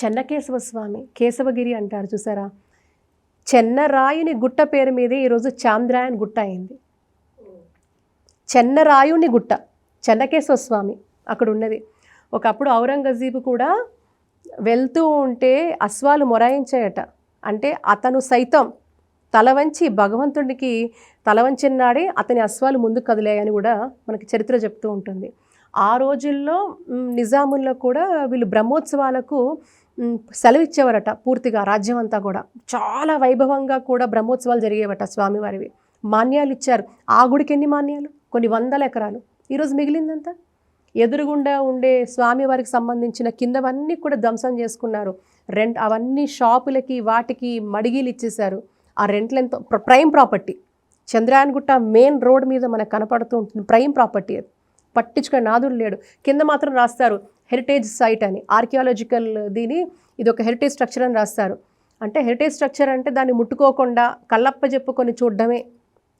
చెన్నకేశవ స్వామి, కేశవగిరి అంటారు చూసారా? చెన్నరాయుని గుట్ట పేరు మీదే ఈరోజు చాంద్రాయన్ గుట్ట అయింది. చెన్నరాయుని గుట్ట, చెన్నకేశవ స్వామి అక్కడ ఉన్నది. ఒకప్పుడు ఔరంగజేబు కూడా వెళ్తూ ఉంటే అశ్వాలు మొరాయించాయట. అంటే అతను సైతం తలవంచి భగవంతుడికి తలవంచినాడే అతని అశ్వాలు ముందుకు కదిలాయని కూడా మనకి చరిత్ర చెప్తూ ఉంటుంది. ఆ రోజుల్లో నిజాముల్లో కూడా వీళ్ళు బ్రహ్మోత్సవాలకు సెలవు ఇచ్చేవారట. పూర్తిగా రాజ్యం అంతా కూడా చాలా వైభవంగా కూడా బ్రహ్మోత్సవాలు జరిగేవట స్వామివారివి. మాన్యాలు ఇచ్చారు. ఆ గుడికి ఎన్ని మాన్యాలు? కొన్ని వందల ఎకరాలు. ఈరోజు మిగిలిందంతా ఎదురుగుండా ఉండే స్వామివారికి సంబంధించిన కిందవన్నీ కూడా ధ్వంసం చేసుకున్నారు. రెంట్ అవన్నీ షాపులకి వాటికి మడిగీలు ఇచ్చేశారు. ఆ రెంట్లెంతో prime property. Chandrayangutta main road మీద మనకు కనపడుతూ ఉంటుంది. ప్రైమ్ ప్రాపర్టీ అది. పట్టించుకునే నాదుడు లేడు. కింద మాత్రం రాస్తారు హెరిటేజ్ సైట్ అని, ఆర్కియాలజికల్ ఇది ఒక హెరిటేజ్ స్ట్రక్చర్ అని రాస్తారు. అంటే హెరిటేజ్ స్ట్రక్చర్ అంటే దాన్ని ముట్టుకోకుండా కళ్ళప్ప చెప్పుకొని చూడడమే.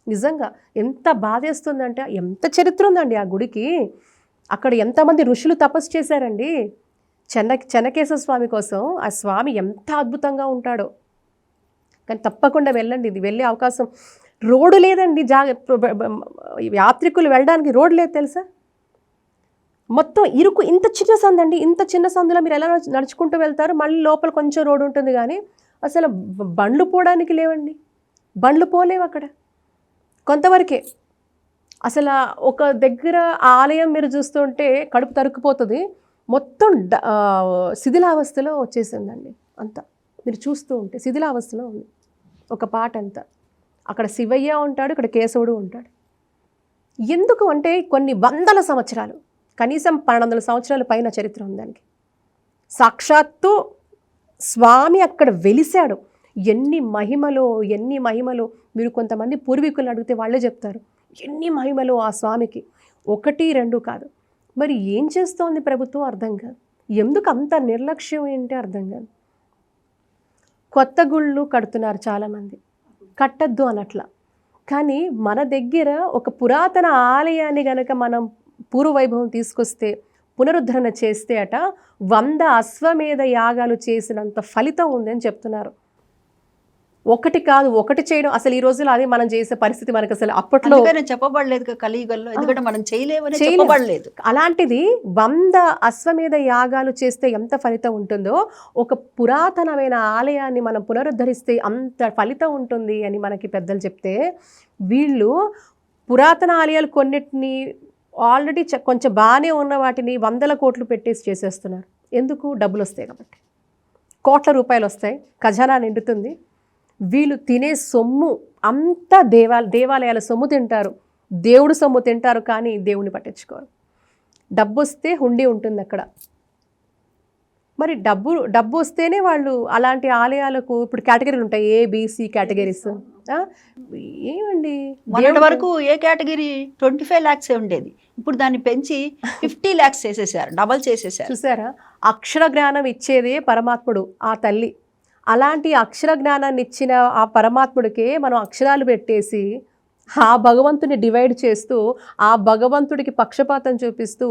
నిజంగా ఎంత బాధేస్తుందంటే, ఎంత చరిత్ర ఉందండి ఆ గుడికి. అక్కడ ఎంతమంది ఋషులు తపస్సు చేశారండి చెన్నకేశవ స్వామి కోసం. ఆ స్వామి ఎంత అద్భుతంగా ఉంటాడో. కానీ తప్పకుండా వెళ్ళండి. ఇది వెళ్ళే అవకాశం. రోడ్డు లేదండి, యాత్రికులు వెళ్ళడానికి రోడ్డు లేదు తెలుసా? మొత్తం ఇరుకు. ఇంత చిన్న సందు అండి. ఇంత చిన్న సందులో మీరు ఎలా నడుచుకుంటూ వెళ్తారు? మళ్ళీ లోపల కొంచెం రోడ్డు ఉంటుంది, కానీ అసలు బండ్లు పోవడానికి లేవండి. బండ్లు పోలేవు అక్కడ కొంతవరకే. అసలు ఒక దగ్గర ఆలయం మీరు చూస్తుంటే కడుపు తరుక్కుపోతుంది. మొత్తం శిథిలావస్థలో వచ్చేసిందండి అంతా. మీరు చూస్తూ ఉంటే శిథిలావస్థలో ఉంది ఒక పాట అంతా. అక్కడ శివయ్య ఉంటాడు, ఇక్కడ కేశవుడు ఉంటాడు. ఎందుకు అంటే కొన్ని వందల సంవత్సరాలు, కనీసం 1200 సంవత్సరాల పైన చరిత్ర ఉంది దానికి. సాక్షాత్తు స్వామి అక్కడ వెలిశాడు. ఎన్ని మహిమలో, ఎన్ని మహిమలో. మీరు కొంతమంది పూర్వీకులను అడిగితే వాళ్ళే చెప్తారు ఎన్ని మహిమలో ఆ స్వామికి. 1, 2 కాదు. మరి ఏం చేస్తోంది ప్రభుత్వం అర్థం కాదు. ఎందుకు అంత నిర్లక్ష్యం ఏంటి అర్థం కాదు. కొత్త గుళ్ళు కడుతున్నారు చాలామంది, కట్టద్దు అనట్లా. కానీ మన దగ్గర ఒక పురాతన ఆలయాన్ని గనక మనం పూర్వవైభవం తీసుకొస్తే, పునరుద్ధరణ చేస్తే 100 అశ్వమేధ యాగాలు చేసినంత ఫలితం ఉందని చెప్తున్నారు. ఒకటి కాదు, ఒకటి చేయడం. అసలు ఈ రోజుల్లో అది మనం చేసే పరిస్థితి మనకు అసలు అప్పట్లో చెప్పబడలేదు కలియుగంలో. ఎందుకంటే మనం చేయలేమని. అలాంటిది 100 అశ్వమేధ యాగాలు చేస్తే ఎంత ఫలితం ఉంటుందో, ఒక పురాతనమైన ఆలయాన్ని మనం పునరుద్ధరిస్తే అంత ఫలితం ఉంటుంది అని మనకి పెద్దలు చెప్తే, వీళ్ళు పురాతన ఆలయాలు కొన్నిటిని ఆల్రెడీ కొంచెం బాగానే ఉన్న వాటిని 100ల కోట్లు పెట్టేసి చేసేస్తున్నారు. ఎందుకు? డబ్బులు వస్తాయి కాబట్టి. కోట్ల రూపాయలు వస్తాయి, ఖజానా నిండుతుంది. వీళ్ళు తినే సొమ్ము అంతా దేవాలయాల సొమ్ము తింటారు, దేవుడు సొమ్ము తింటారు, కానీ దేవుని పట్టించుకోరు. డబ్బు వస్తే హుండీ ఉంటుంది అక్కడ. మరి డబ్బు వస్తేనే వాళ్ళు అలాంటి ఆలయాలకు ఇప్పుడు కేటగిరీలు ఉంటాయి, ABC కేటగిరీస్. ఏమండి మొన్నటి వరకు ఏ కేటగిరీ 25 lakhs ఉండేది, ఇప్పుడు దాన్ని పెంచి 50 lakhs చేసేసారు, డబల్ చేసేసారు. చూసారా? అక్షర జ్ఞానం ఇచ్చేదే పరమాత్ముడు, ఆ తల్లి. అలాంటి అక్షర జ్ఞానాన్ని ఇచ్చిన ఆ పరమాత్ముడికే మనం అక్షరాలు పెట్టేసి ఆ భగవంతుని డివైడ్ చేస్తూ, ఆ భగవంతుడికి పక్షపాతం చూపిస్తూ,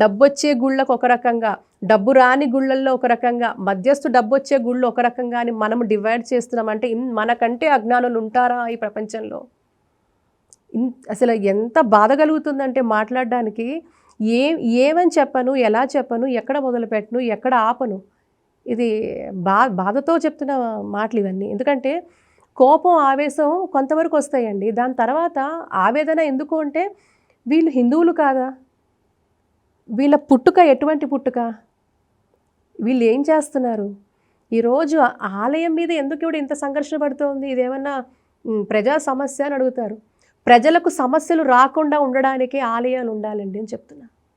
డబ్బు వచ్చే గుళ్ళకు ఒక రకంగా, డబ్బు రాని గుళ్ళల్లో ఒక రకంగా, మధ్యస్థు డబ్బు వచ్చే గుళ్ళు ఒక రకంగా అని మనం డివైడ్ చేస్తున్నామంటే మనకంటే అజ్ఞానులు ఉంటారా ఈ ప్రపంచంలో? అసలు ఎంత బాధ కలుగుతుందంటే మాట్లాడడానికి. ఏమని చెప్పను, ఎలా చెప్పను, ఎక్కడ మొదలుపెట్టను, ఎక్కడ ఆపను. ఇది బాధతో చెప్తున్న మాటలు ఇవన్నీ. ఎందుకంటే కోపం, ఆవేశం కొంతవరకు వస్తాయండి. దాని తర్వాత ఆవేదన ఎందుకు అంటే, వీళ్ళు హిందువులు కాదా? వీళ్ళ పుట్టుక ఎటువంటి పుట్టుక? వీళ్ళు ఏం చేస్తున్నారు? ఈరోజు ఆలయం మీద ఎందుకు ఇప్పుడు ఇంత సంఘర్షణ పడుతోంది? ఇదేమన్నా ప్రజా సమస్య అని అడుగుతారు. ప్రజలకు సమస్యలు రాకుండా ఉండడానికే ఆలయాలు ఉండాలండి అని చెప్తున్నారు.